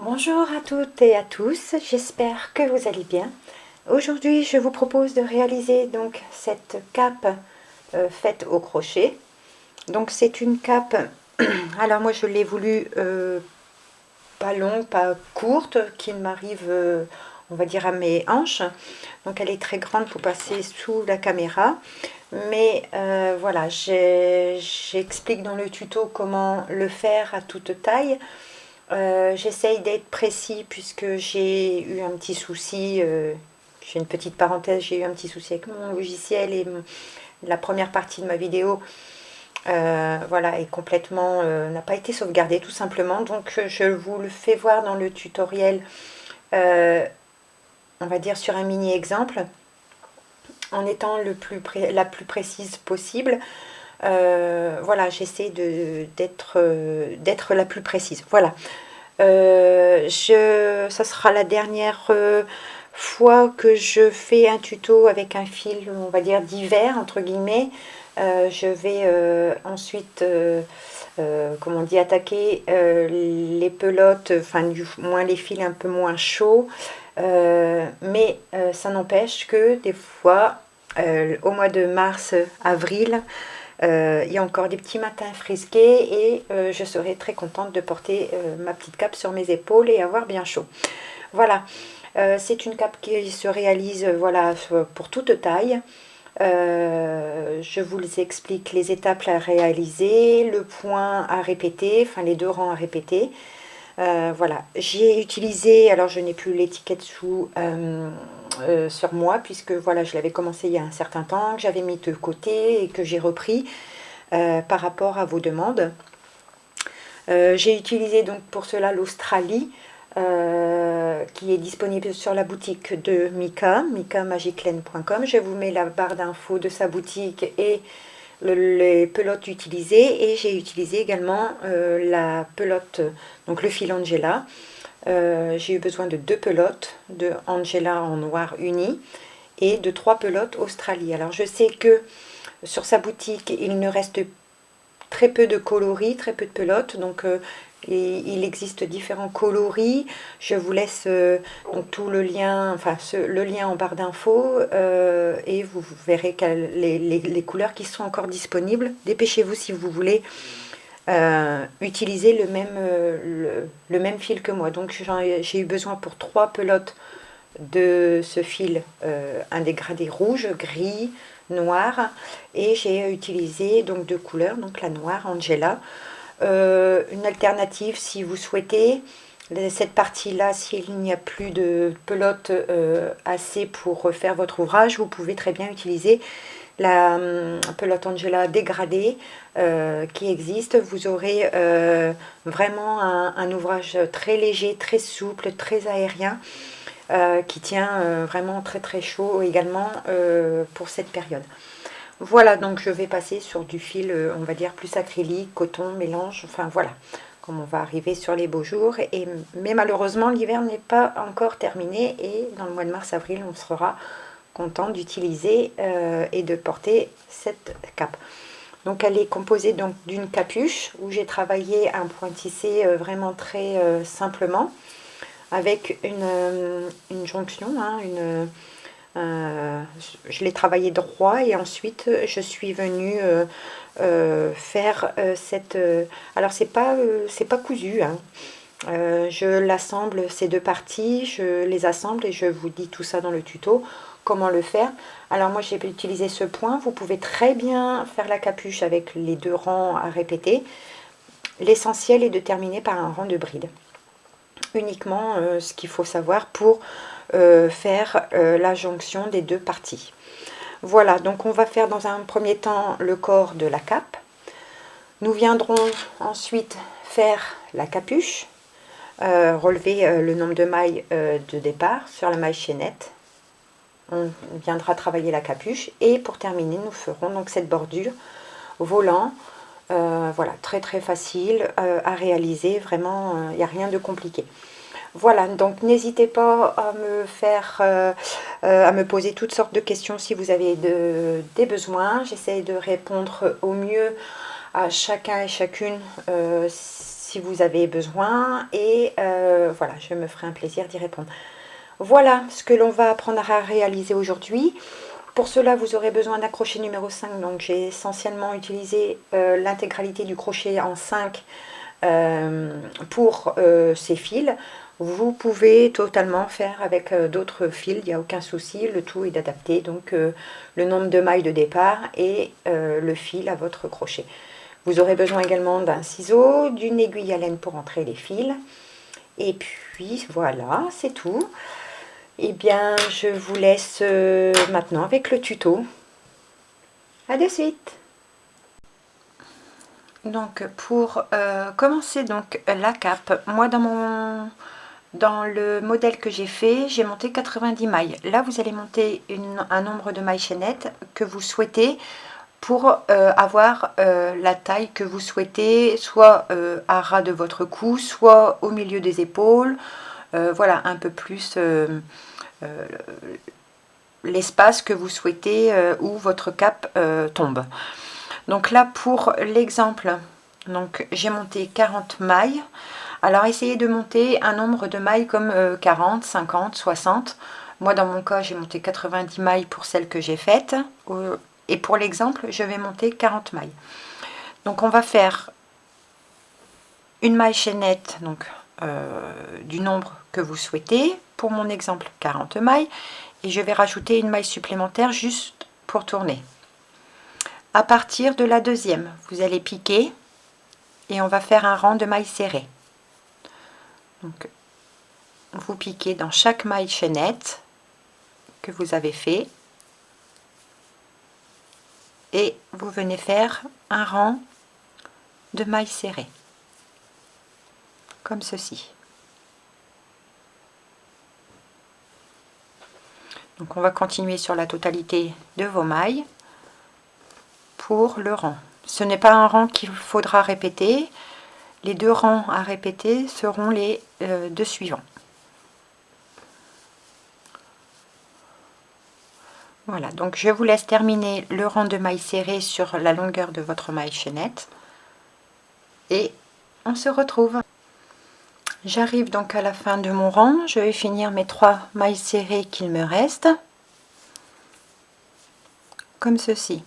Bonjour à toutes et à tous, j'espère que vous allez bien. Aujourd'hui, je vous propose de réaliser donc cette cape faite au crochet. Donc c'est une cape, alors moi je l'ai voulu pas longue, pas courte, qui m'arrive, on va dire, à mes hanches. Donc elle est très grande pour passer sous la caméra. Mais voilà, j'explique dans le tuto comment le faire à toute taille. J'essaye d'être précis puisque j'ai eu un petit souci, j'ai une petite parenthèse, j'ai eu un petit souci avec mon logiciel et la première partie de ma vidéo voilà, est complètement, n'a pas été sauvegardée tout simplement. Donc je vous le fais voir dans le tutoriel, on va dire sur un mini exemple, en étant la plus précise possible. Voilà, j'essaie d'être la plus précise. Voilà. Ça sera la dernière fois que je fais un tuto avec un fil, on va dire d'hiver, entre guillemets. Je vais ensuite, comment on dit, attaquer les pelotes, enfin du moins les fils un peu moins chauds. Mais ça n'empêche que des fois, au mois de mars, avril, il y a encore des petits matins frisqués et je serai très contente de porter ma petite cape sur mes épaules et avoir bien chaud. Voilà, c'est une cape qui se réalise voilà, pour toute taille. Je vous explique les étapes à réaliser, le point à répéter, enfin les deux rangs à répéter. Voilà, j'ai utilisé, alors je n'ai plus l'étiquette sur moi puisque voilà, je l'avais commencé il y a un certain temps, que j'avais mis de côté et que j'ai repris par rapport à vos demandes. J'ai utilisé donc pour cela l'Australie qui est disponible sur la boutique de Mika, mikamagiclaine.com. Je vous mets la barre d'infos de sa boutique et les pelotes utilisées, et j'ai utilisé également la pelote, donc le fil Angela. J'ai eu besoin de 2 pelotes de Angela en noir uni et de 3 pelotes Australie. Alors je sais que sur sa boutique il ne reste très peu de coloris, très peu de pelotes, donc il existe différents coloris. Je vous laisse donc tout le lien, enfin le lien en barre d'infos et vous verrez les couleurs qui sont encore disponibles. Dépêchez-vous si vous voulez utiliser le même fil que moi. Donc j'ai eu besoin pour 3 pelotes de ce fil, un dégradé rouge, gris, noir, et j'ai utilisé donc 2 couleurs, donc la noire Angela. Une alternative si vous souhaitez, cette partie-là, s'il n'y a plus de pelote assez pour refaire votre ouvrage, vous pouvez très bien utiliser la pelote Angela dégradée qui existe. Vous aurez vraiment un ouvrage très léger, très souple, très aérien, qui tient vraiment très très chaud également pour cette période. Voilà, donc je vais passer sur du fil, on va dire plus acrylique, coton, mélange, enfin voilà, comme on va arriver sur les beaux jours. Mais malheureusement, l'hiver n'est pas encore terminé et dans le mois de mars-avril, on sera content d'utiliser et de porter cette cape. Donc elle est composée donc d'une capuche où j'ai travaillé un point tissé vraiment très simplement, avec une jonction, hein, je l'ai travaillé droit et ensuite je suis venue faire cette... alors c'est pas cousu, hein. Je l'assemble, ces deux parties, je les assemble et je vous dis tout ça dans le tuto, comment le faire. Alors moi j'ai utilisé ce point, vous pouvez très bien faire la capuche avec les 2 rangs à répéter. L'essentiel est de terminer par un rang de bride. Uniquement ce qu'il faut savoir pour faire la jonction des 2 parties. Voilà, donc on va faire dans un premier temps le corps de la cape. Nous viendrons ensuite faire la capuche, relever le nombre de mailles de départ sur la maille chaînette. On viendra travailler la capuche et pour terminer nous ferons donc cette bordure volant. Voilà, très très facile à réaliser, vraiment il n'y a rien de compliqué. Voilà, donc n'hésitez pas à me poser toutes sortes de questions si vous avez des besoins. J'essaie de répondre au mieux à chacun et chacune si vous avez besoin, et voilà, je me ferai un plaisir d'y répondre. Voilà ce que l'on va apprendre à réaliser aujourd'hui. Pour cela, vous aurez besoin d'un crochet numéro 5. Donc j'ai essentiellement utilisé l'intégralité du crochet en 5 pour ces fils. Vous pouvez totalement faire avec d'autres fils, il n'y a aucun souci. Le tout est d'adapter donc le nombre de mailles de départ et le fil à votre crochet. Vous aurez besoin également d'un ciseau, d'une aiguille à laine pour entrer les fils. Et puis voilà, c'est tout. Eh bien, je vous laisse maintenant avec le tuto. À de suite. Donc pour commencer donc la cape, moi dans le modèle que j'ai fait, j'ai monté 90 mailles. Là, vous allez monter un nombre de mailles chaînettes que vous souhaitez pour avoir la taille que vous souhaitez, soit à ras de votre cou, soit au milieu des épaules. Voilà, un peu plus l'espace que vous souhaitez où votre cape tombe. Donc là, pour l'exemple, donc j'ai monté 40 mailles. Alors essayez de monter un nombre de mailles comme 40, 50, 60. Moi dans mon cas j'ai monté 90 mailles pour celle que j'ai faite. Et pour l'exemple je vais monter 40 mailles. Donc on va faire une maille chaînette donc, du nombre que vous souhaitez. Pour mon exemple 40 mailles. Et je vais rajouter une maille supplémentaire juste pour tourner. À partir de la deuxième, vous allez piquer et on va faire un rang de mailles serrées. Donc, vous piquez dans chaque maille chaînette que vous avez fait et vous venez faire un rang de mailles serrées, comme ceci. Donc on va continuer sur la totalité de vos mailles pour le rang. Ce n'est pas un rang qu'il faudra répéter. Les deux rangs à répéter seront les deux suivants. Voilà, donc je vous laisse terminer le rang de mailles serrées sur la longueur de votre maille chaînette. Et on se retrouve. J'arrive donc à la fin de mon rang. Je vais finir mes 3 mailles serrées qu'il me reste. Comme ceci.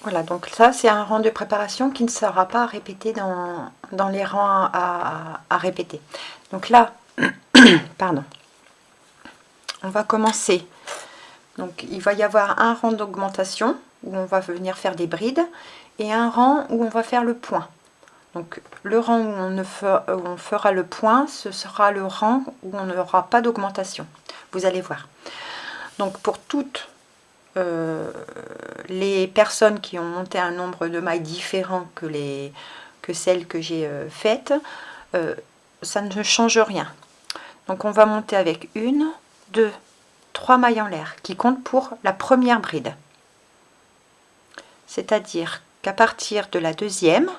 Voilà, donc ça c'est un rang de préparation qui ne sera pas répété dans les rangs à répéter. Donc là, pardon, on va commencer. Donc il va y avoir un rang d'augmentation où on va venir faire des brides et un rang où on va faire le point. Donc le rang où on fera le point, ce sera le rang où on n'aura pas d'augmentation. Vous allez voir. Donc pour toutes les personnes qui ont monté un nombre de mailles différent que celles que j'ai faites, ça ne change rien. Donc on va monter avec 1, 2, 3 mailles en l'air qui comptent pour la première bride. C'est-à-dire qu'à partir de la deuxième,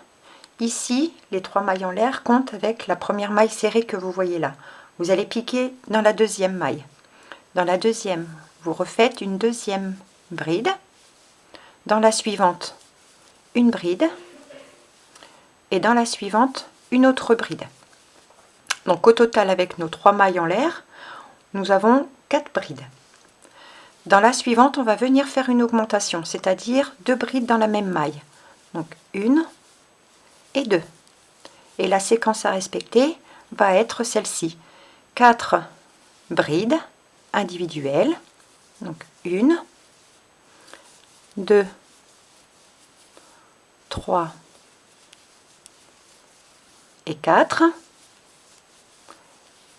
ici, les 3 mailles en l'air comptent avec la première maille serrée que vous voyez là. Vous allez piquer dans la deuxième maille. Dans la deuxième, vous refaites une deuxième bride. Dans la suivante, une bride. Et dans la suivante, une autre bride. Donc au total, avec nos 3 mailles en l'air, nous avons 4 brides. Dans la suivante, on va venir faire une augmentation, c'est-à-dire 2 brides dans la même maille. Donc 1 et 2. Et la séquence à respecter va être celle-ci. 4 brides individuelles. Donc 1, 2, 3 et 4.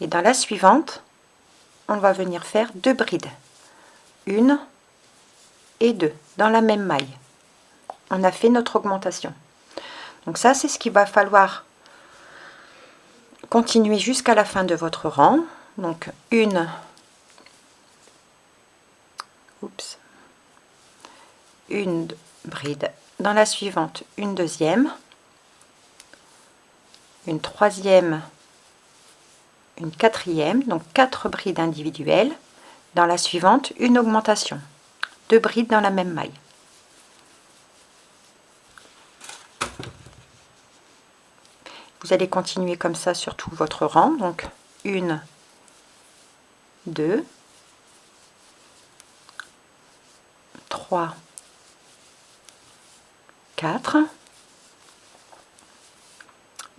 Et dans la suivante, on va venir faire 2 brides. 1 et 2 dans la même maille. On a fait notre augmentation. Donc ça, c'est ce qu'il va falloir continuer jusqu'à la fin de votre rang. Donc une bride. Dans la suivante, une deuxième, une troisième, une quatrième, donc 4 brides individuelles. Dans la suivante, une augmentation, 2 brides dans la même maille. Vous allez continuer comme ça sur tout votre rang. Donc 1, 2, 3, 4.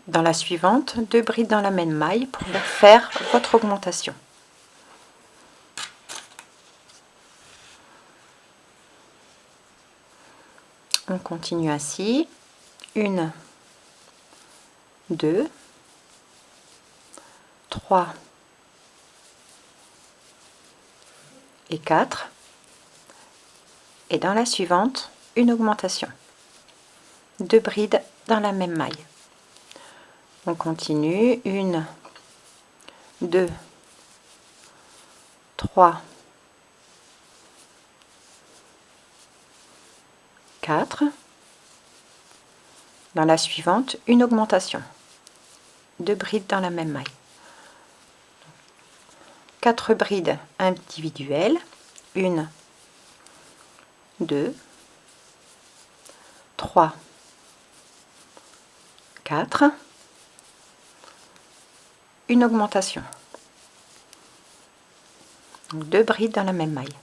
Dans la suivante, 2 brides dans la même maille pour faire votre augmentation. On continue ainsi. 1, 2, 3 et 4. Et dans la suivante, une augmentation. 2 brides dans la même maille. On continue. 1, 2, 3, 4. Dans la suivante, une augmentation. 2 brides dans la même maille. 4 brides individuelles. 1, 2, 3, 4. Une augmentation. Donc 2 brides dans la même maille.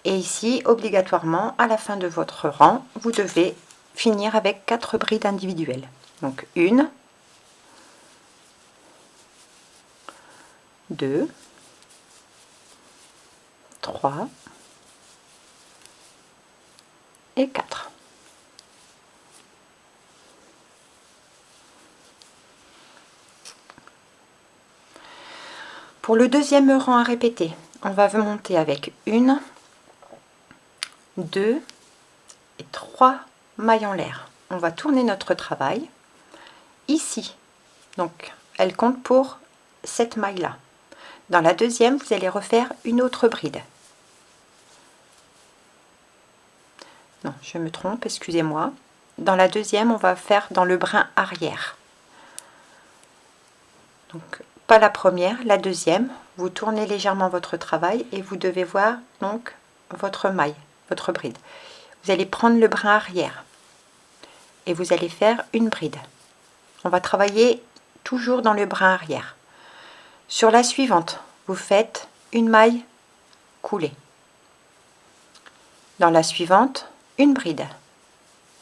Et ici, obligatoirement, à la fin de votre rang, vous devez finir avec 4 brides individuelles. Donc 1, 2, 3 et 4. Pour le deuxième rang à répéter, on va monter avec 1, 2 et 3 mailles en l'air. On va tourner notre travail ici. Donc, elle compte pour cette maille-là. Dans la deuxième, vous allez refaire une autre bride. Non, je me trompe, excusez-moi. Dans la deuxième, on va faire dans le brin arrière. Donc, pas la première, la deuxième. Vous tournez légèrement votre travail et vous devez voir donc votre maille, votre bride. Vous allez prendre le brin arrière et vous allez faire une bride. On va travailler toujours dans le brin arrière. Sur la suivante, vous faites une maille coulée. Dans la suivante, une bride,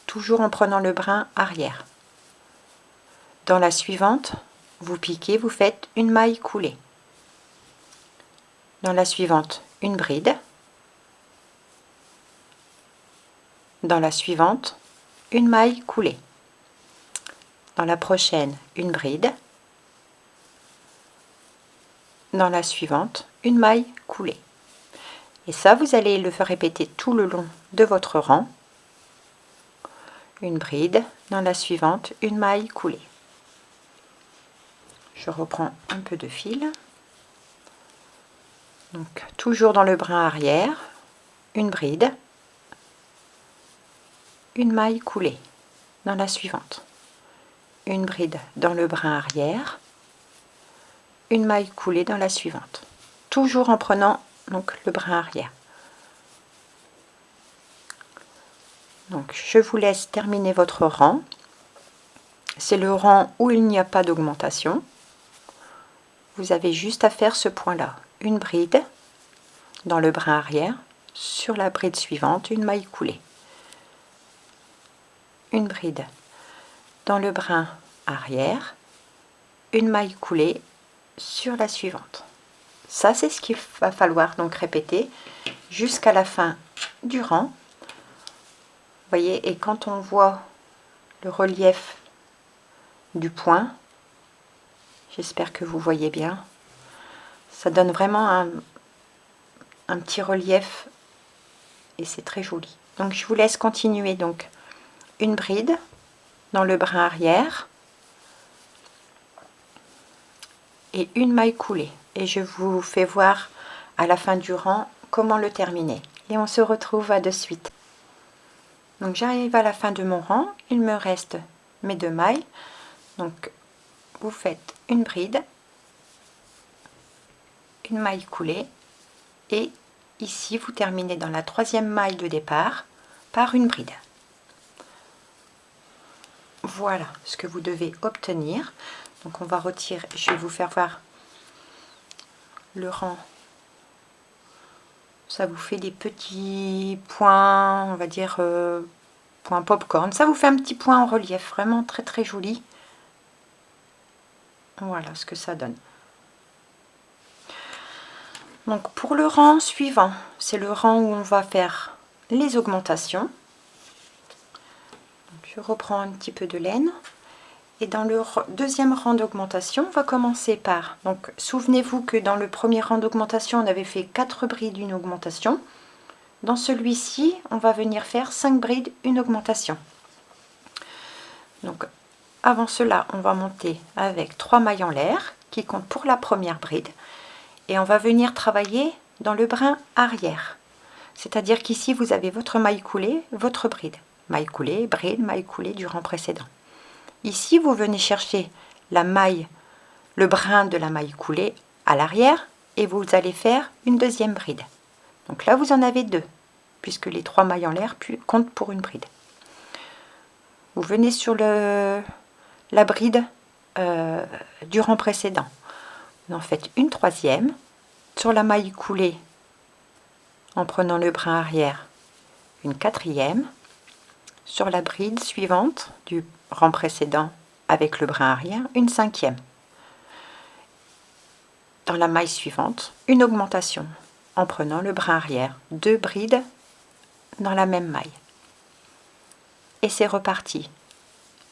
toujours en prenant le brin arrière. Dans la suivante, vous piquez, vous faites une maille coulée. Dans la suivante, une bride. Dans la suivante, une maille coulée. Dans la prochaine, une bride. Dans la suivante, une maille coulée. Et ça, vous allez le faire répéter tout le long de votre rang. Une bride, dans la suivante, une maille coulée. Je reprends un peu de fil. Donc, toujours dans le brin arrière, une bride, une maille coulée. Dans la suivante, une bride dans le brin arrière, une maille coulée dans la suivante. Toujours en prenant donc le brin arrière. Donc, je vous laisse terminer votre rang. C'est le rang où il n'y a pas d'augmentation. Vous avez juste à faire ce point-là. Une bride dans le brin arrière, sur la bride suivante, une maille coulée. Une bride dans le brin arrière, une maille coulée sur la suivante. Ça, c'est ce qu'il va falloir donc répéter jusqu'à la fin du rang. Vous voyez, et quand on voit le relief du point, j'espère que vous voyez bien, ça donne vraiment un petit relief et c'est très joli. Donc je vous laisse continuer. Donc une bride dans le brin arrière et une maille coulée, et je vous fais voir à la fin du rang comment le terminer et on se retrouve à de suite. Donc j'arrive à la fin de mon rang, il me reste mes 2 mailles. Donc vous faites une bride, une maille coulée, et ici vous terminez dans la 3e maille de départ par une bride. voilà ce que vous devez obtenir. Donc on va retirer, je vais vous faire voir le rang. Ça vous fait des petits points, on va dire points popcorn. Ça vous fait un petit point en relief, vraiment très très joli. Voilà ce que ça donne. Donc pour le rang suivant, c'est le rang où on va faire les augmentations. Donc, je reprends un petit peu de laine. Et dans le deuxième rang d'augmentation, on va commencer par... Donc souvenez-vous que dans le premier rang d'augmentation, on avait fait 4 brides, une augmentation. Dans celui-ci, on va venir faire 5 brides, une augmentation. Donc avant cela, on va monter avec 3 mailles en l'air qui comptent pour la première bride. Et on va venir travailler dans le brin arrière. C'est-à-dire qu'ici, vous avez votre maille coulée, votre bride. Maille coulée, bride, maille coulée du rang précédent. Ici, vous venez chercher la maille, le brin de la maille coulée à l'arrière et vous allez faire une deuxième bride. Donc là, vous en avez 2, puisque les 3 mailles en l'air comptent pour une bride. Vous venez sur la bride du rang précédent. Vous en faites une troisième. Sur la maille coulée, en prenant le brin arrière, une quatrième. Sur la bride suivante du rang précédent avec le brin arrière, une cinquième. Dans la maille suivante, une augmentation en prenant le brin arrière, 2 brides dans la même maille. Et c'est reparti.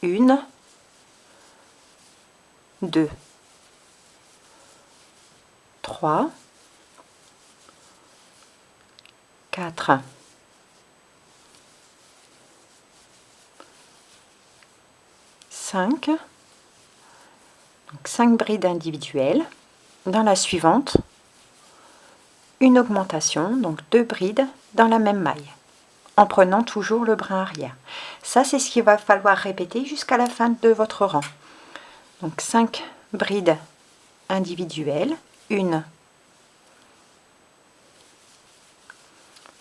1, 2, 3, 4, 5, donc 5 brides individuelles. Dans la suivante, une augmentation, donc 2 brides dans la même maille, en prenant toujours le brin arrière. Ça, c'est ce qu'il va falloir répéter jusqu'à la fin de votre rang. Donc 5 brides individuelles, 1,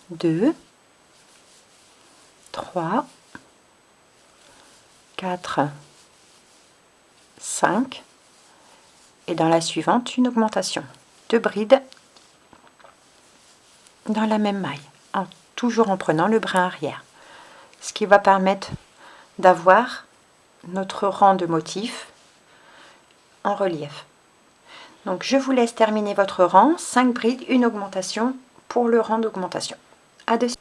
2, 3, 4, 5, et dans la suivante, une augmentation. 2 brides dans la même maille, toujours en prenant le brin arrière. Ce qui va permettre d'avoir notre rang de motifs en relief. Donc je vous laisse terminer votre rang, 5 brides, une augmentation pour le rang d'augmentation. À de suite.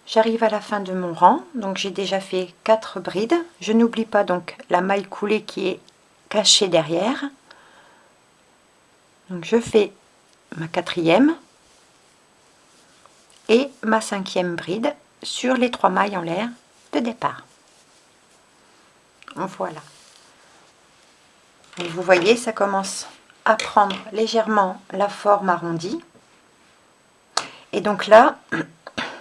J'arrive à la fin de mon rang, donc j'ai déjà fait 4 brides. Je n'oublie pas donc la maille coulée qui est cachée derrière. Donc je fais ma quatrième et ma cinquième bride sur les 3 mailles en l'air de départ. Voilà. Et vous voyez, ça commence à prendre légèrement la forme arrondie. Et donc là,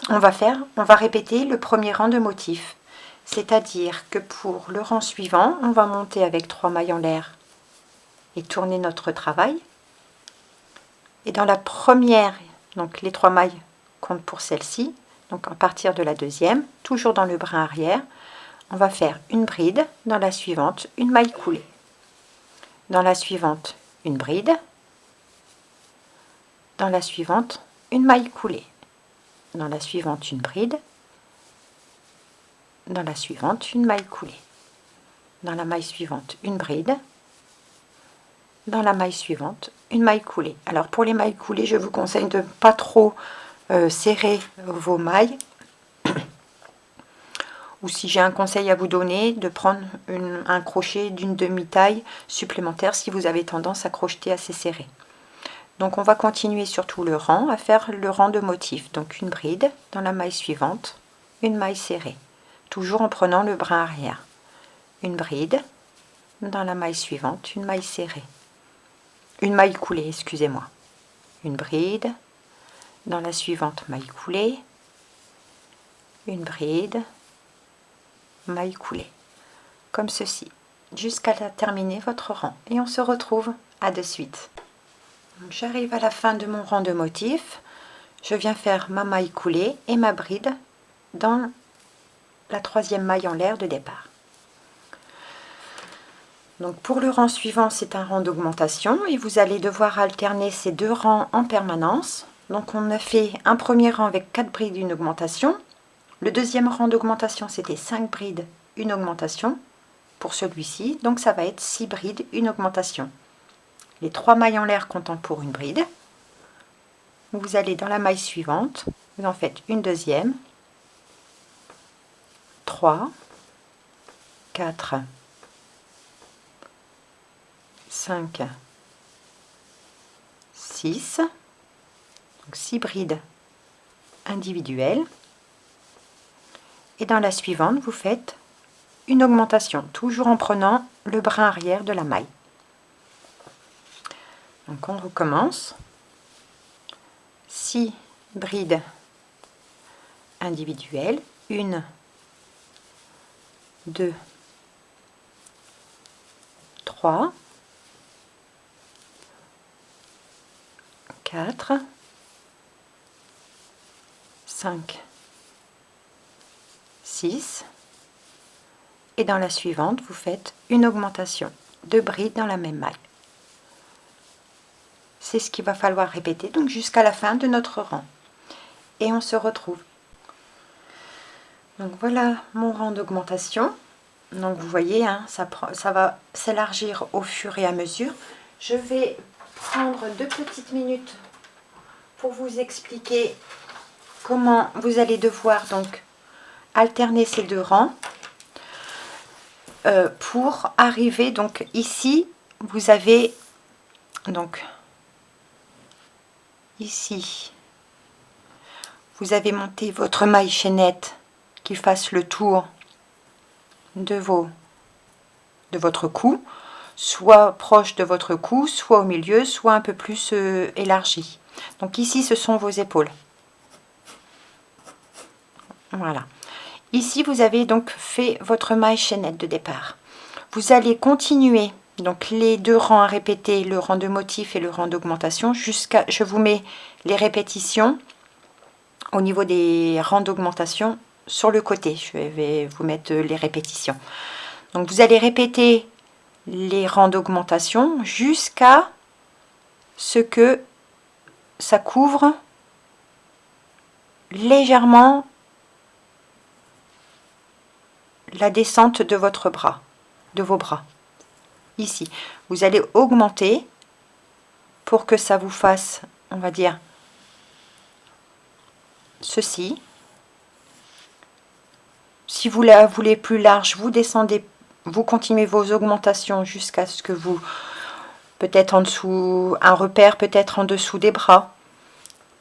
on va répéter le premier rang de motifs. C'est-à-dire que pour le rang suivant, on va monter avec 3 mailles en l'air et tourner notre travail. Et dans la première, donc les 3 mailles comptent pour celle-ci. Donc à partir de la deuxième, toujours dans le brin arrière, on va faire une bride. Dans la suivante, une maille coulée. Dans la suivante, une bride. Dans la suivante, une maille coulée. Dans la suivante, une bride. Dans la suivante, une maille coulée. Dans la maille suivante, une bride. Dans la maille suivante, une maille coulée. Alors pour les mailles coulées, je vous conseille de ne pas trop serrer vos mailles. Ou si j'ai un conseil à vous donner, de prendre un crochet d'une demi-taille supplémentaire si vous avez tendance à crocheter assez serré. Donc on va continuer sur tout le rang, à faire le rang de motifs. Donc une bride, dans la maille suivante, une maille serrée. Toujours en prenant le brin arrière. Une bride, dans la maille suivante, une maille serrée. Une maille coulée, excusez-moi. Une bride, dans la suivante, maille coulée. Une bride, maille coulée. Comme ceci, jusqu'à terminer votre rang. Et on se retrouve à de suite. J'arrive à la fin de mon rang de motifs. Je viens faire ma maille coulée et ma bride dans la troisième maille en l'air de départ. Donc pour le rang suivant, c'est un rang d'augmentation et vous allez devoir alterner ces deux rangs en permanence. Donc on a fait un premier rang avec 4 brides, une augmentation. Le deuxième rang d'augmentation, c'était 5 brides, une augmentation pour celui-ci. Donc ça va être 6 brides, une augmentation. Les 3 mailles en l'air comptant pour une bride. Vous allez dans la maille suivante, vous en faites une deuxième, 3, 4, 5, 6, donc 6 brides individuelles. Et dans la suivante, vous faites une augmentation, toujours en prenant le brin arrière de la maille. Donc on recommence. 6 brides individuelles, 1, 2, 3, 4, 5, 6, et dans la suivante, vous faites une augmentation, 2 brides dans la même maille. C'est ce qu'il va falloir répéter donc jusqu'à la fin de notre rang. Et on se retrouve. Donc voilà mon rang d'augmentation. Donc vous voyez, hein, ça va s'élargir au fur et à mesure. Je vais prendre 2 petites minutes pour vous expliquer comment vous allez devoir donc alterner ces deux rangs pour arriver. Donc ici vous avez donc ici vous avez monté votre maille chaînette qui fasse le tour de votre cou, soit proche de votre cou, soit au milieu, soit un peu plus élargi. Donc ici ce sont vos épaules. Voilà. Ici vous avez donc fait votre maille chaînette de départ. Vous allez continuer donc les deux rangs à répéter, le rang de motif et le rang d'augmentation, jusqu'à, je vous mets les répétitions au niveau des rangs d'augmentation sur le côté. Je vais vous mettre les répétitions. Donc vous allez répéter les rangs d'augmentation jusqu'à ce que ça couvre légèrement la descente de votre bras, de vos bras. Ici, vous allez augmenter pour que ça vous fasse, on va dire, ceci. Si vous la voulez plus large, vous descendez, vous continuez vos augmentations jusqu'à ce que vous, peut-être en dessous, un repère peut-être en dessous des bras.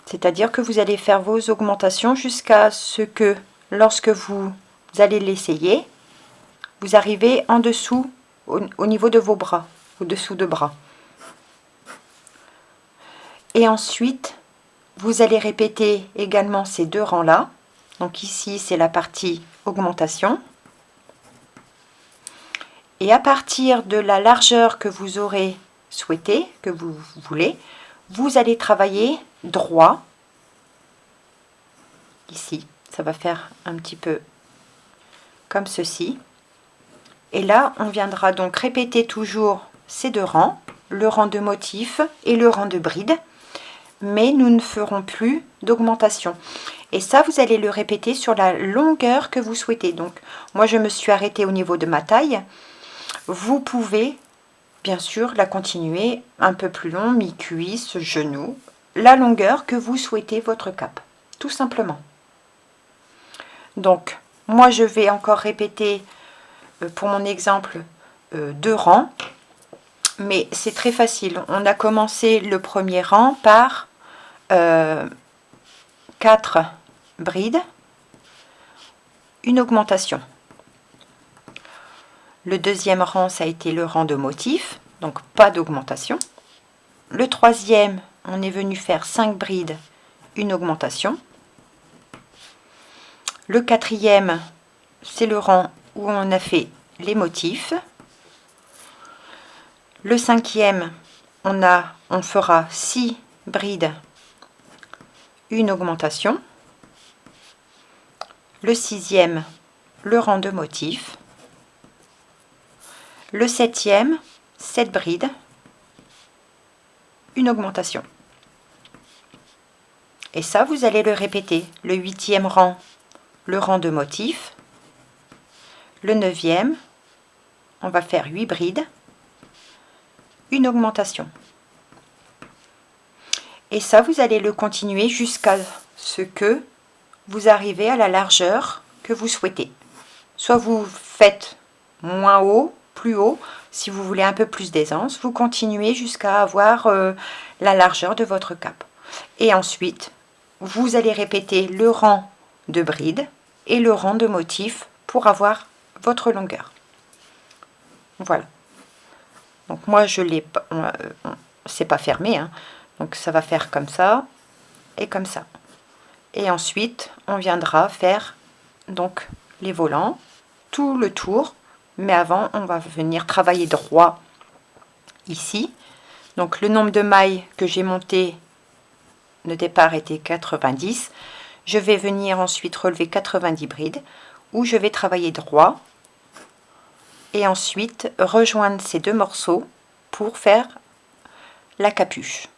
C'est-à-dire que vous allez faire vos augmentations jusqu'à ce que, lorsque vous allez l'essayer, vous arrivez en dessous, au niveau de vos bras, au-dessous de bras. Et ensuite, vous allez répéter également ces deux rangs-là. Donc ici, c'est la partie augmentation. Et à partir de la largeur que vous aurez souhaité, que vous voulez, vous allez travailler droit. Ici, ça va faire un petit peu comme ceci. Et là, on viendra donc répéter toujours ces deux rangs, le rang de motif et le rang de bride, mais nous ne ferons plus d'augmentation. Et ça, vous allez le répéter sur la longueur que vous souhaitez. Donc, moi, je me suis arrêtée au niveau de ma taille. Vous pouvez, bien sûr, la continuer un peu plus long, mi-cuisse, genou, la longueur que vous souhaitez votre cape, tout simplement. Donc, moi, je vais encore répéter, pour mon exemple, 2 rangs. Mais c'est très facile. On a commencé le premier rang par 4 brides, une augmentation. Le deuxième rang, ça a été le rang de motif, donc pas d'augmentation. Le troisième, on est venu faire 5 brides, une augmentation. Le quatrième, c'est le rang où on a fait les motifs. Le cinquième, on fera 6 brides, une augmentation. Le sixième, le rang de motif. le 7e, 7 brides, une augmentation. Et ça, vous allez le répéter. Le 8e rang, le rang de motif. Le 9e, on va faire 8 brides, une augmentation. Et ça, vous allez le continuer jusqu'à ce que vous arrivez à la largeur que vous souhaitez. Soit vous faites moins haut, plus haut, si vous voulez un peu plus d'aisance, vous continuez jusqu'à avoir la largeur de votre cape. Et ensuite, vous allez répéter le rang de bride et le rang de motif pour avoir votre longueur. Voilà. Donc moi, je l'ai pas, c'est pas fermé, hein. Donc ça va faire comme ça et comme ça. Et ensuite, on viendra faire donc les volants, tout le tour. Mais avant, on va venir travailler droit ici. Donc le nombre de mailles que j'ai monté de départ était 90. Je vais venir ensuite relever 90 brides où je vais travailler droit. Et ensuite rejoindre ces deux morceaux pour faire la capuche.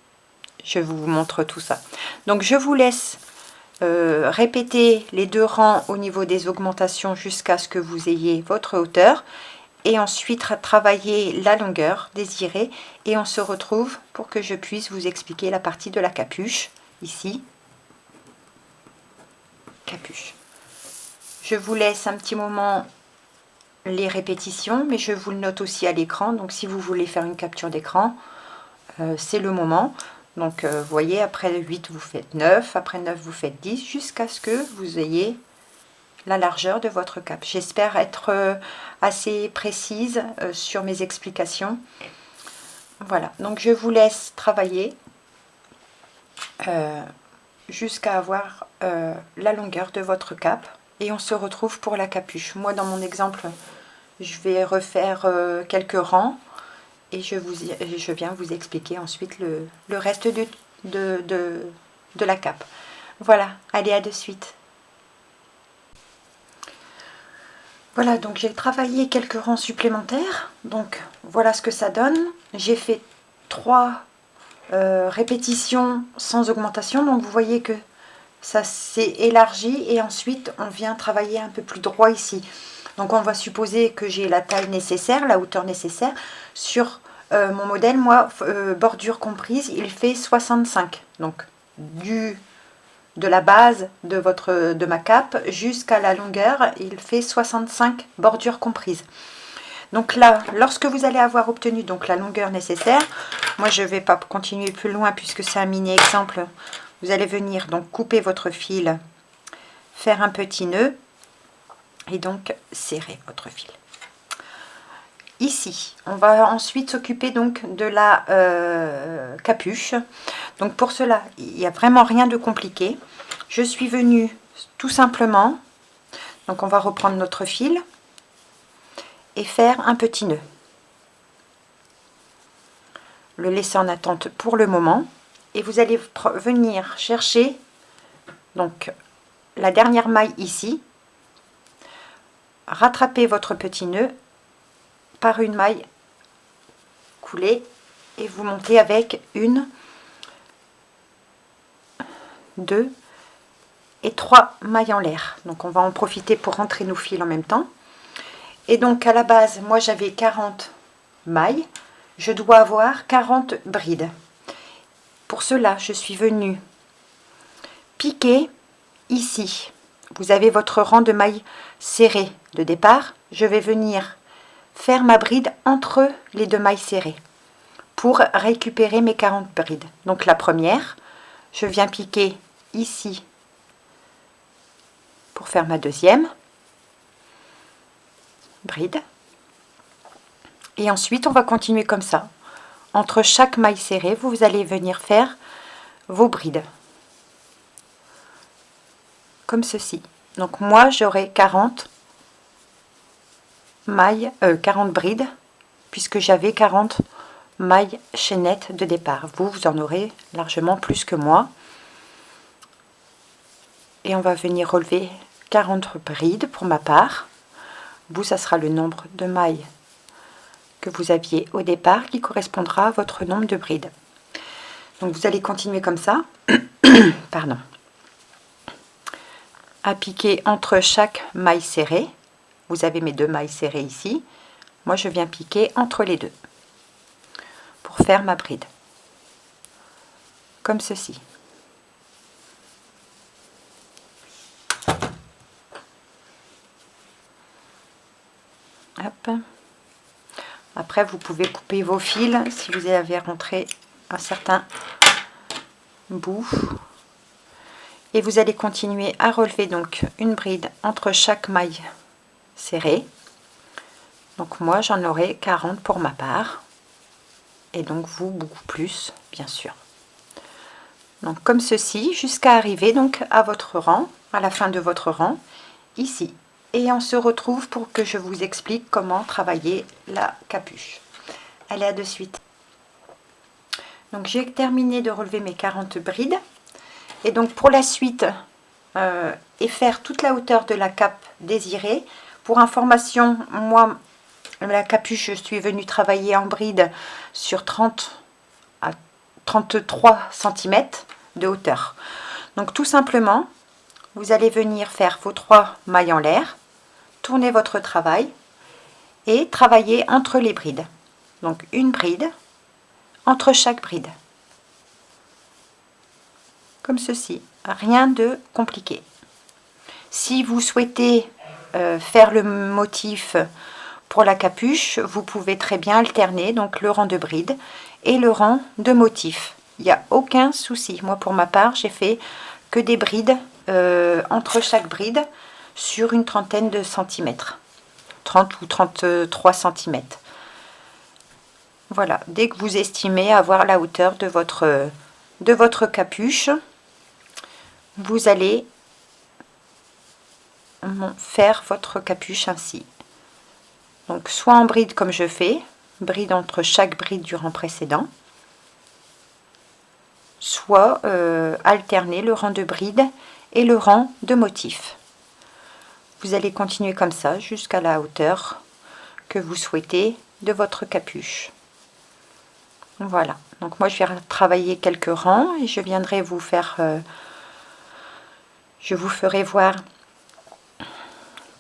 Je vous montre tout ça. Donc je vous laisse répéter les deux rangs au niveau des augmentations jusqu'à ce que vous ayez votre hauteur et ensuite travailler la longueur désirée et on se retrouve pour que je puisse vous expliquer la partie de la capuche ici. Capuche. Je vous laisse un petit moment les répétitions, mais je vous le note aussi à l'écran, donc si vous voulez faire une capture d'écran, c'est le moment. Donc vous voyez, après 8 vous faites 9, après 9 vous faites 10, jusqu'à ce que vous ayez la largeur de votre cape. J'espère être assez précise sur mes explications. Voilà, donc je vous laisse travailler jusqu'à avoir la longueur de votre cape et on se retrouve pour la capuche. Moi dans mon exemple, je vais refaire quelques rangs et je viens vous expliquer ensuite le reste de la cape. Voilà, allez, à de suite. Voilà, donc j'ai travaillé quelques rangs supplémentaires. Donc voilà ce que ça donne. J'ai fait 3 répétitions sans augmentation. Donc vous voyez que ça s'est élargi et ensuite on vient travailler un peu plus droit ici. Donc on va supposer que j'ai la taille nécessaire, la hauteur nécessaire. Sur mon modèle, moi, bordure comprise, il fait 65. Donc de la base de ma cape jusqu'à la longueur, il fait 65 bordures comprises. Donc là, lorsque vous allez avoir obtenu donc la longueur nécessaire, moi je ne vais pas continuer plus loin puisque c'est un mini exemple. Vous allez venir donc couper votre fil, faire un petit nœud et donc serrer votre fil. Ici, on va ensuite s'occuper donc de la capuche. Donc pour cela, il n'y a vraiment rien de compliqué. Je suis venue tout simplement, donc on va reprendre notre fil et faire un petit nœud. Le laisser en attente pour le moment et vous allez venir chercher donc la dernière maille ici, rattraper votre petit nœud par une maille coulée et vous montez avec 1, 2 et 3 mailles en l'air. Donc on va en profiter pour rentrer nos fils en même temps. Et donc à la base, moi j'avais 40 mailles, je dois avoir 40 brides. Pour cela, je suis venue piquer ici. Vous avez votre rang de mailles serrées de départ. Je vais venir faire ma bride entre les deux mailles serrées pour récupérer mes 40 brides. Donc la première, je viens piquer ici pour faire ma deuxième bride. Et ensuite, on va continuer comme ça. Entre chaque maille serrée, vous allez venir faire vos brides. Comme ceci. Donc moi, j'aurai 40 mailles, 40 brides, puisque j'avais 40 mailles chaînettes de départ. Vous en aurez largement plus que moi. Et on va venir relever 40 brides pour ma part. Vous, ça sera le nombre de mailles que vous aviez au départ qui correspondra à votre nombre de brides. Donc vous allez continuer comme ça, pardon, à piquer entre chaque maille serrée. Vous avez mes 2 mailles serrées ici. Moi je viens piquer entre les deux pour faire ma bride. Comme ceci. Hop. Après, vous pouvez couper vos fils si vous avez rentré un certain bout. Et vous allez continuer à relever donc une bride entre chaque maille serrée. Donc moi, j'en aurai 40 pour ma part. Et donc vous, beaucoup plus, bien sûr. Donc comme ceci, jusqu'à arriver donc à votre rang, à la fin de votre rang, ici. Et on se retrouve pour que je vous explique comment travailler la capuche. Allez, à de suite. Donc j'ai terminé de relever mes 40 brides. Et donc pour la suite, et faire toute la hauteur de la cape désirée. Pour information, moi, la capuche, je suis venue travailler en bride sur 30 à 33 cm de hauteur. Donc tout simplement, vous allez venir faire vos 3 mailles en l'air, tourner votre travail et travailler entre les brides. Donc une bride entre chaque bride. Comme ceci, rien de compliqué. Si vous souhaitez faire le motif pour la capuche, vous pouvez très bien alterner donc le rang de bride et le rang de motif. Il n'y a aucun souci. Moi pour ma part, j'ai fait que des brides entre chaque bride sur une trentaine de centimètres. 30 ou 33 cm. Voilà, dès que vous estimez avoir la hauteur de votre capuche, vous allez faire votre capuche ainsi. Donc soit en bride comme je fais, bride entre chaque bride du rang précédent, soit alterner le rang de bride et le rang de motif. Vous allez continuer comme ça jusqu'à la hauteur que vous souhaitez de votre capuche. Voilà, donc moi je vais travailler quelques rangs et je viendrai vous faire, je vous ferai voir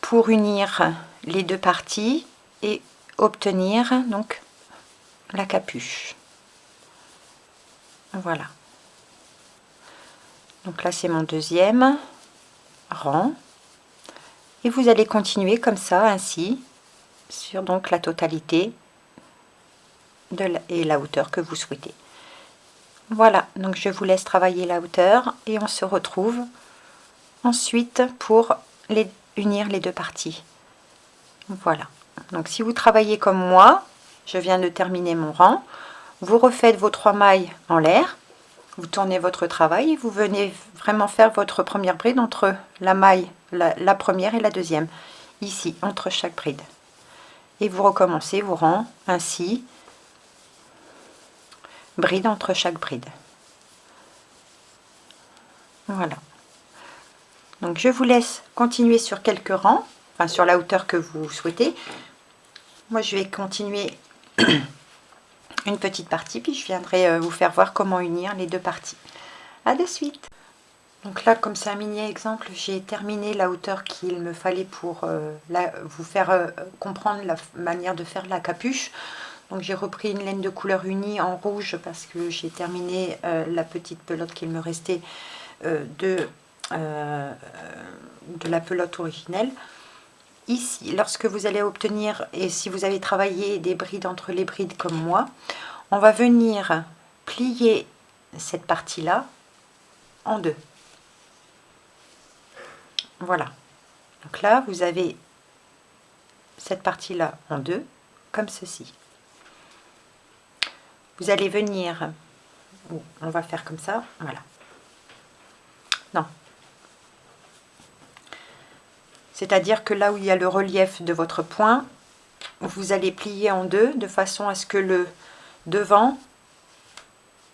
pour unir les deux parties et obtenir donc la capuche. Voilà. Donc là c'est mon deuxième rang et vous allez continuer comme ça ainsi sur donc la totalité et la hauteur que vous souhaitez. Voilà, donc je vous laisse travailler la hauteur et on se retrouve ensuite pour unir les deux parties. Voilà, donc si vous travaillez comme moi, je viens de terminer mon rang, vous refaites vos 3 mailles en l'air, vous tournez votre travail et vous venez vraiment faire votre première bride entre la maille, la première et la deuxième, ici, entre chaque bride. Et vous recommencez vos rangs ainsi, bride entre chaque bride. Voilà. Donc je vous laisse continuer sur quelques rangs, enfin sur la hauteur que vous souhaitez. Moi je vais continuer une petite partie, puis je viendrai vous faire voir comment unir les deux parties. À de suite. Donc là, comme c'est un mini exemple, j'ai terminé la hauteur qu'il me fallait pour vous faire comprendre la manière de faire la capuche. Donc j'ai repris une laine de couleur unie en rouge parce que j'ai terminé la petite pelote qu'il me restait de la pelote originelle. Ici, lorsque vous allez obtenir, et si vous avez travaillé des brides entre les brides comme moi, on va venir plier cette partie-là en deux. Voilà. Donc là, vous avez cette partie-là en deux, comme ceci. Vous allez venir, on va faire comme ça, voilà. Non. C'est-à-dire que là où il y a le relief de votre point, vous allez plier en deux de façon à ce que le devant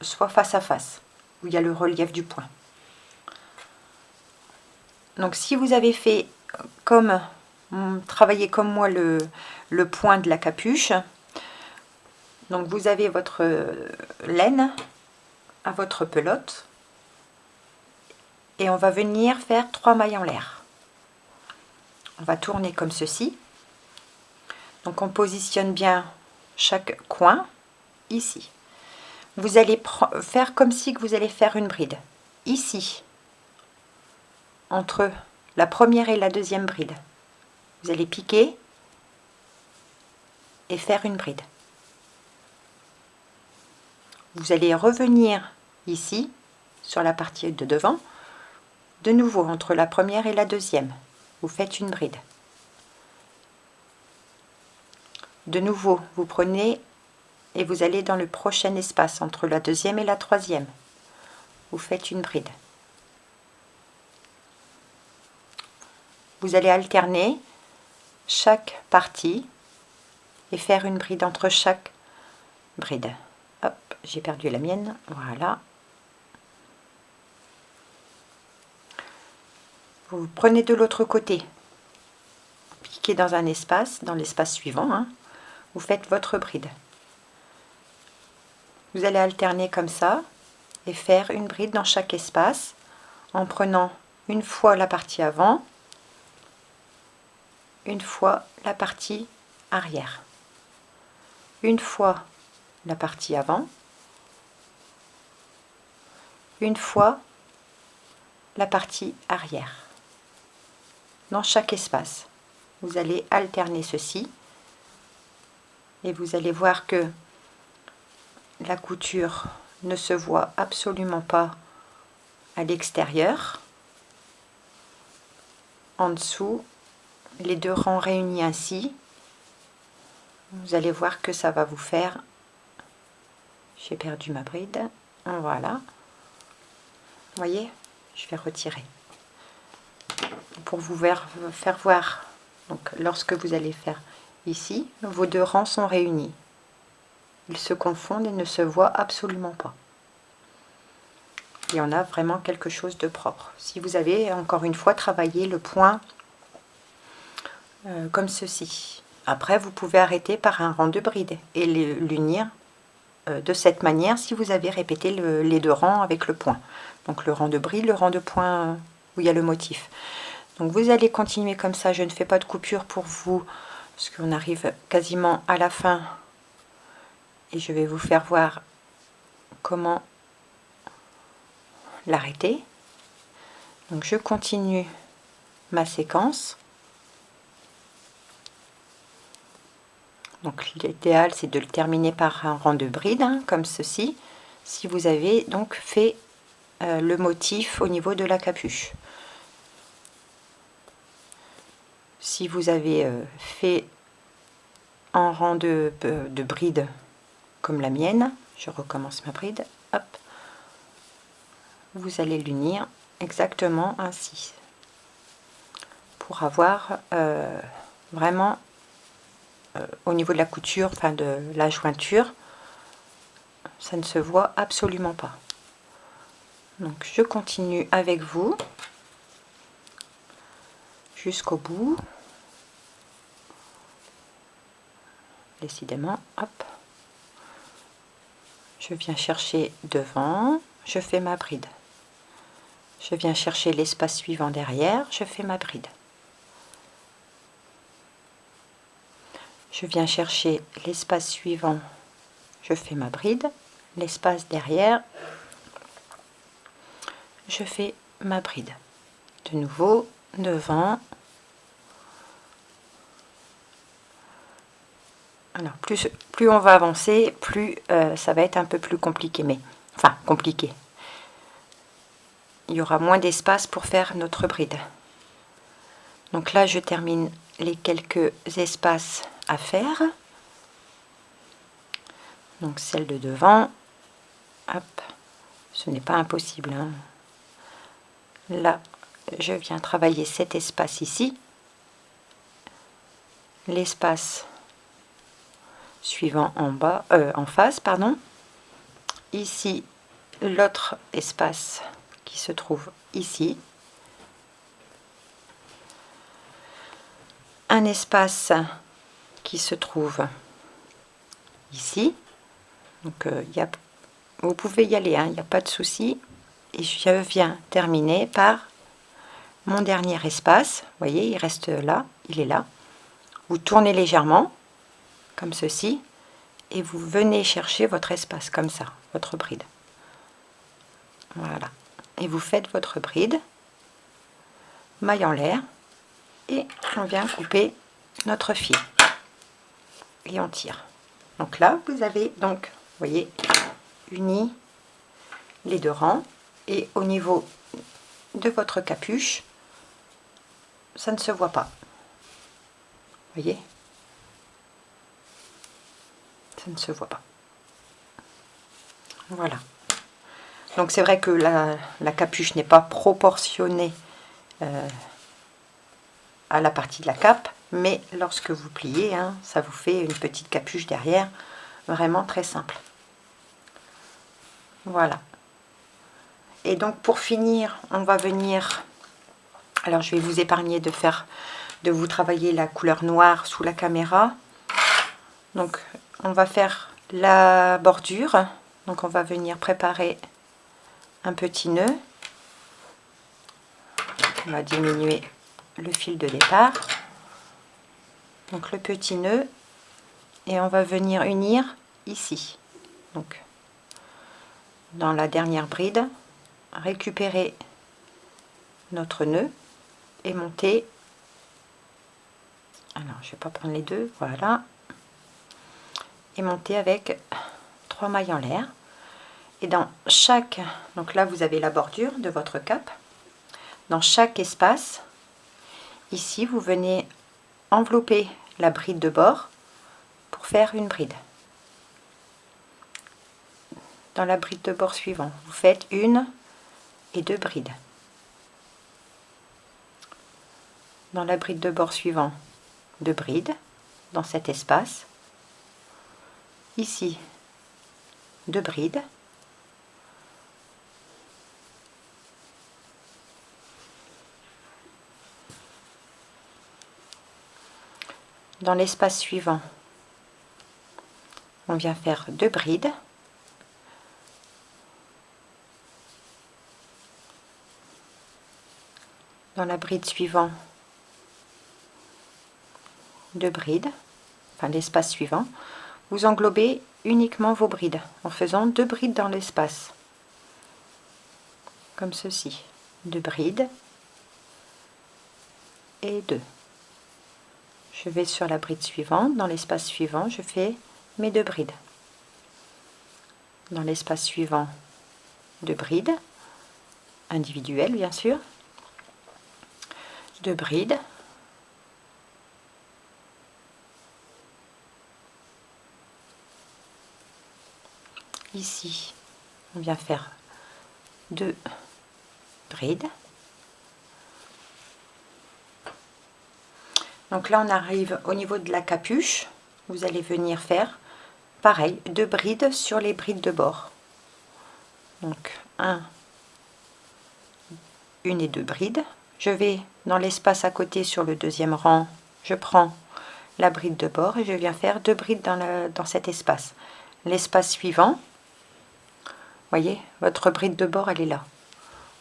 soit face à face, où il y a le relief du point. Donc si vous avez fait comme travaillé comme moi le point de la capuche, Donc vous avez votre laine à votre pelote et on va venir faire 3 mailles en l'air. On va tourner comme ceci. Donc on positionne bien chaque coin ici. Vous allez faire comme si vous allez faire une bride ici, entre la première et la deuxième bride. Vous allez piquer et faire une bride. Vous allez revenir ici sur la partie de devant, de nouveau entre la première et la deuxième. Vous faites une bride. De nouveau, vous prenez et vous allez dans le prochain espace entre la deuxième et la troisième. Vous faites une bride. Vous allez alterner chaque partie et faire une bride entre chaque bride. Hop, j'ai perdu la mienne, voilà. Vous prenez de l'autre côté, piquez dans un espace, dans l'espace suivant, hein. Vous faites votre bride. Vous allez alterner comme ça et faire une bride dans chaque espace en prenant une fois la partie avant, une fois la partie arrière, une fois la partie avant, une fois la partie arrière. Dans chaque espace, vous allez alterner ceci et vous allez voir que la couture ne se voit absolument pas à l'extérieur. En dessous, les deux rangs réunis ainsi, vous allez voir que ça va vous faire, j'ai perdu ma bride, voilà, vous voyez, je vais retirer pour vous faire voir. Donc lorsque vous allez faire ici, vos deux rangs sont réunis, ils se confondent et ne se voient absolument pas. Et on a vraiment quelque chose de propre. Si vous avez encore une fois travaillé le point comme ceci, après vous pouvez arrêter par un rang de bride et l'unir de cette manière si vous avez répété les deux rangs avec le point. Donc le rang de bride, le rang de point où il y a le motif. Donc vous allez continuer comme ça. Je ne fais pas de coupure pour vous parce qu'on arrive quasiment à la fin et je vais vous faire voir comment l'arrêter. Donc je continue ma séquence. Donc l'idéal c'est de le terminer par un rang de bride, hein, comme ceci, si vous avez donc fait le motif au niveau de la capuche. Si vous avez fait un rang de bride comme la mienne, je recommence ma bride, hop, vous allez l'unir exactement ainsi pour avoir vraiment au niveau de la couture, enfin de la jointure, ça ne se voit absolument pas. Donc je continue avec vous jusqu'au bout. Décidément, hop, je viens chercher devant, je fais ma bride. Je viens chercher l'espace suivant derrière, je fais ma bride. Je viens chercher l'espace suivant, je fais ma bride. L'espace derrière, je fais ma bride. De nouveau, devant. Alors, plus on va avancer, plus ça va être un peu plus compliqué. Mais, enfin, compliqué. Il y aura moins d'espace pour faire notre bride. Donc là, je termine les quelques espaces à faire. Donc celle de devant, hop, ce n'est pas impossible, hein. Là, je viens travailler cet espace ici, l'espace suivant en bas, en face, pardon. Ici, l'autre espace qui se trouve ici. Un espace qui se trouve ici. Donc vous pouvez y aller, hein, il n'y a pas de souci. Et je viens terminer par mon dernier espace. Vous voyez, il reste là, il est là. Vous tournez légèrement, comme ceci, et vous venez chercher votre espace, comme ça, votre bride. Voilà. Et vous faites votre bride, maille en l'air, et on vient couper notre fil. Et on tire. Donc là, vous avez donc, vous voyez, uni les deux rangs. Et au niveau de votre capuche, ça ne se voit pas. Vous voyez, ça ne se voit pas. Voilà. Donc c'est vrai que la capuche n'est pas proportionnée à la partie de la cape, mais lorsque vous pliez, hein, ça vous fait une petite capuche derrière, vraiment très simple. Voilà. Et donc pour finir, on va venir, alors je vais vous épargner de vous travailler la couleur noire sous la caméra. Donc on va faire la bordure, donc on va venir préparer un petit nœud. On va diminuer le fil de départ, donc le petit nœud, et on va venir unir ici, donc dans la dernière bride, récupérer notre nœud et monter. Alors je vais pas prendre les deux, voilà, et monter avec 3 mailles en l'air. Et dans chaque, donc là vous avez la bordure de votre cape, dans chaque espace ici vous venez envelopper la bride de bord pour faire une bride. Dans la bride de bord suivant, vous faites une et deux brides. Dans la bride de bord suivant, deux brides dans cet espace. Ici, deux brides. Dans l'espace suivant, on vient faire deux brides. Dans la bride suivante, deux brides, enfin l'espace suivant, vous englobez uniquement vos brides en faisant deux brides dans l'espace, comme ceci, deux brides et deux. Je vais sur la bride suivante, dans l'espace suivant, je fais mes deux brides. Dans l'espace suivant, deux brides, individuelles bien sûr, deux brides, ici on vient faire deux brides. Donc là on arrive au niveau de la capuche, vous allez venir faire pareil, deux brides sur les brides de bord. Donc une et deux brides. Je vais dans l'espace à côté sur le deuxième rang, je prends la bride de bord et je viens faire deux brides dans cet espace. L'espace suivant, voyez, votre bride de bord elle est là.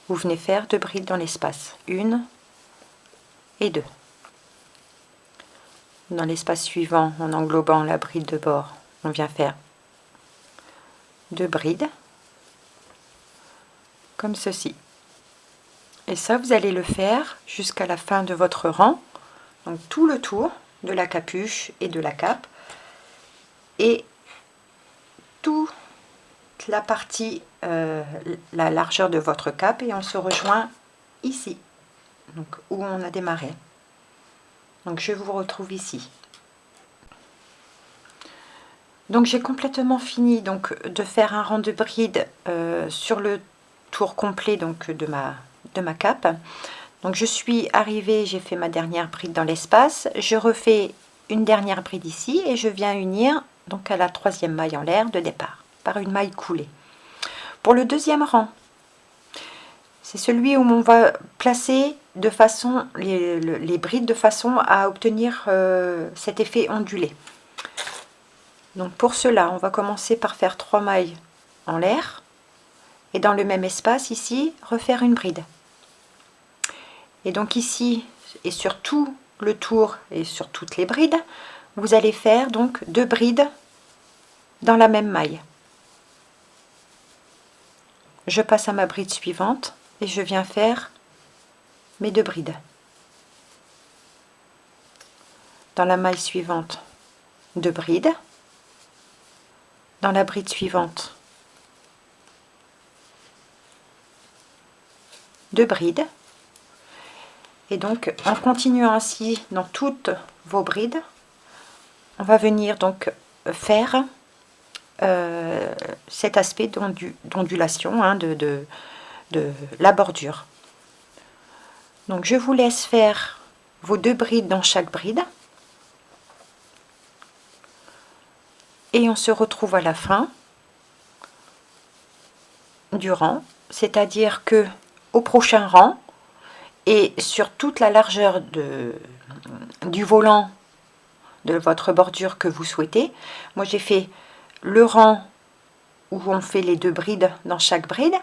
Vous venez faire deux brides dans l'espace, une et deux. Dans l'espace suivant, en englobant la bride de bord, on vient faire deux brides comme ceci. Et ça, vous allez le faire jusqu'à la fin de votre rang, donc tout le tour de la capuche et de la cape, et toute la partie, la largeur de votre cape, et on se rejoint ici, donc où on a démarré. Donc je vous retrouve ici. Donc j'ai complètement fini donc de faire un rang de bride sur le tour complet donc de ma cape. Donc je suis arrivée, j'ai fait ma dernière bride dans l'espace, je refais une dernière bride ici et je viens unir donc à la troisième maille en l'air de départ par une maille coulée. Pour le deuxième rang, c'est celui où on va placer de façon les brides de façon à obtenir cet effet ondulé. Donc pour cela, on va commencer par faire 3 mailles en l'air et dans le même espace ici, refaire une bride. Et donc ici, et sur tout le tour et sur toutes les brides, vous allez faire donc 2 brides dans la même maille. Je passe à ma bride suivante et je viens faire mes 2 brides. Dans la maille suivante, 2 brides. Dans la bride suivante, 2 brides. Et donc en continuant ainsi dans toutes vos brides, on va venir donc faire cet aspect d'ondulation hein, de la bordure. Donc je vous laisse faire vos 2 brides dans chaque bride et on se retrouve à la fin du rang, c'est-à-dire que au prochain rang et sur toute la largeur du volant de votre bordure que vous souhaitez. Moi j'ai fait le rang où on fait les 2 brides dans chaque bride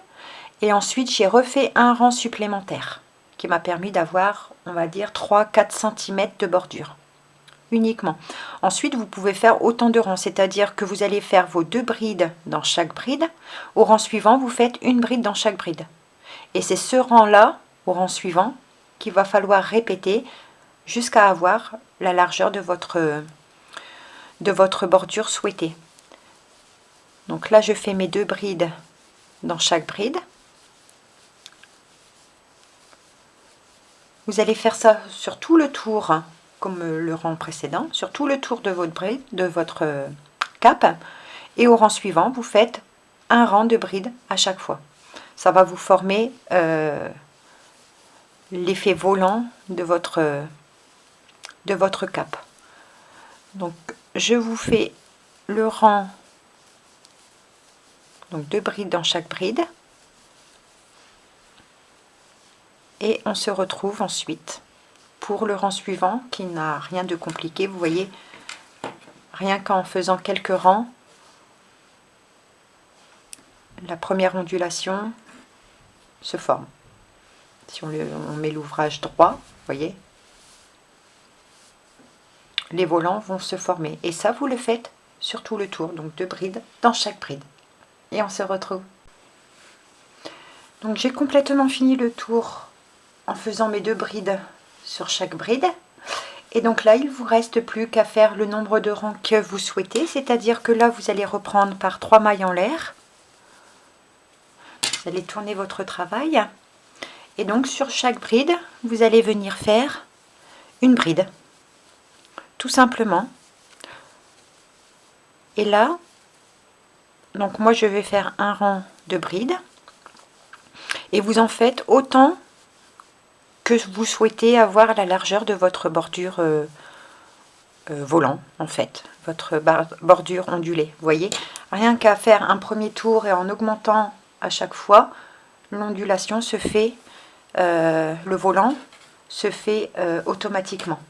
et ensuite j'ai refait un rang supplémentaire qui m'a permis d'avoir, on va dire, 3-4 cm de bordure uniquement. Ensuite vous pouvez faire autant de rangs, c'est-à-dire que vous allez faire vos 2 brides dans chaque bride. Au rang suivant vous faites une bride dans chaque bride et c'est ce rang là au rang suivant qu'il va falloir répéter jusqu'à avoir la largeur de votre bordure souhaitée. Donc là je fais mes 2 brides dans chaque bride. Vous allez faire ça sur tout le tour hein, comme le rang précédent, sur tout le tour de votre bride, de votre cape, et au rang suivant vous faites un rang de brides à chaque fois. Ça va vous former l'effet volant de votre cape. Donc je vous fais le rang, donc 2 brides dans chaque bride, et on se retrouve ensuite pour le rang suivant qui n'a rien de compliqué. Vous voyez, rien qu'en faisant quelques rangs, la première ondulation se forme. Si on met l'ouvrage droit, vous voyez, les volants vont se former. Et ça, vous le faites sur tout le tour. Donc 2 brides dans chaque bride. Et on se retrouve. Donc j'ai complètement fini le tour en faisant mes 2 brides sur chaque bride. Et donc là, il ne vous reste plus qu'à faire le nombre de rangs que vous souhaitez. C'est-à-dire que là, vous allez reprendre par 3 mailles en l'air. Vous allez tourner votre travail. Et donc sur chaque bride, vous allez venir faire une bride. Tout simplement. Et là, donc moi je vais faire un rang de brides. Et vous en faites autant que vous souhaitez avoir la largeur de votre bordure volant, en fait. Votre bordure ondulée. Vous voyez, rien qu'à faire un premier tour et en augmentant à chaque fois, l'ondulation se fait, le volant se fait automatiquement.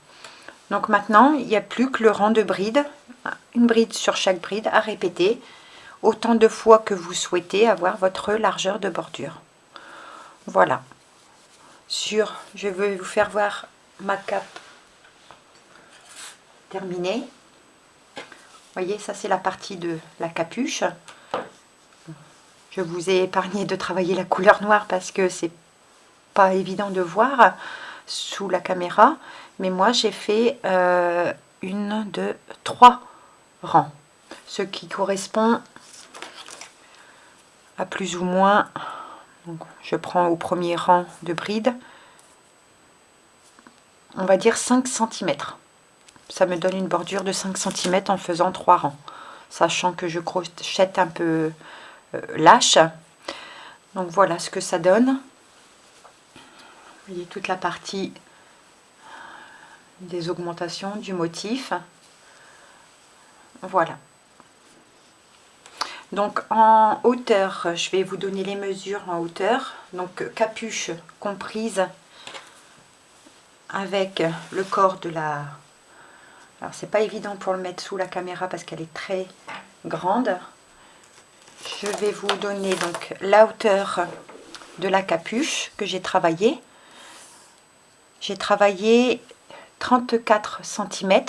Donc maintenant, il n'y a plus que le rang de brides, une bride sur chaque bride à répéter autant de fois que vous souhaitez avoir votre largeur de bordure. Voilà. Je vais vous faire voir ma cape terminée. Vous voyez, ça c'est la partie de la capuche. Je vous ai épargné de travailler la couleur noire parce que c'est pas évident de voir sous la caméra. Mais moi j'ai fait 1, 2, 3 rangs. Ce qui correspond à plus ou moins, donc je prends au premier rang de bride, on va dire 5 cm. Ça me donne une bordure de 5 cm en faisant 3 rangs. Sachant que je crochette un peu lâche. Donc voilà ce que ça donne. Vous voyez toute la partie des augmentations du motif. Voilà. Donc en hauteur, je vais vous donner les mesures en hauteur. Donc capuche comprise avec le corps de la Alors c'est pas évident pour le mettre sous la caméra parce qu'elle est très grande. Je vais vous donner donc la hauteur de la capuche que j'ai travaillée. J'ai travaillé 34 cm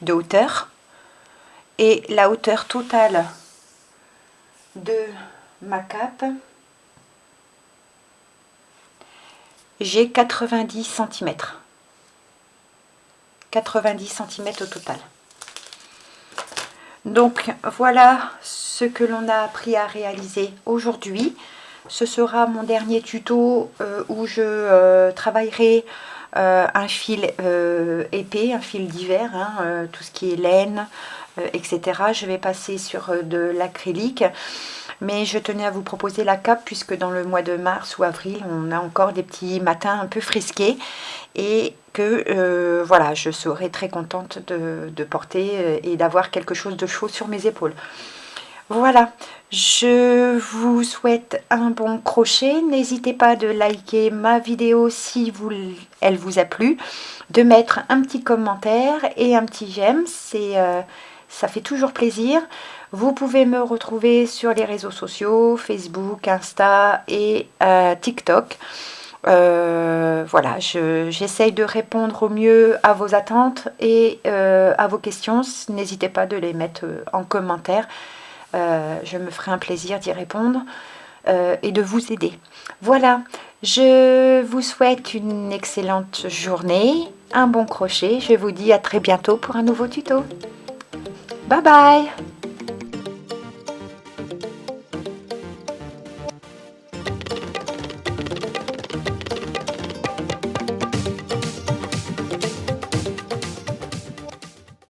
de hauteur et la hauteur totale de ma cape, j'ai 90 cm. 90 cm au total. Donc voilà ce que l'on a appris à réaliser aujourd'hui. Ce sera mon dernier tuto où je travaillerai un fil épais, un fil d'hiver, hein, tout ce qui est laine, etc. Je vais passer sur de l'acrylique. Mais je tenais à vous proposer la cape puisque dans le mois de mars ou avril, on a encore des petits matins un peu frisqués. Et que voilà, je serai très contente de porter et d'avoir quelque chose de chaud sur mes épaules. Voilà, je vous souhaite un bon crochet. N'hésitez pas de liker ma vidéo si elle vous a plu, de mettre un petit commentaire et un petit j'aime, ça fait toujours plaisir. Vous pouvez me retrouver sur les réseaux sociaux, Facebook, Insta et TikTok. Voilà, j'essaye de répondre au mieux à vos attentes et à vos questions. N'hésitez pas de les mettre en commentaire. Je me ferai un plaisir d'y répondre et de vous aider. Voilà, je vous souhaite une excellente journée, un bon crochet. Je vous dis à très bientôt pour un nouveau tuto. Bye bye!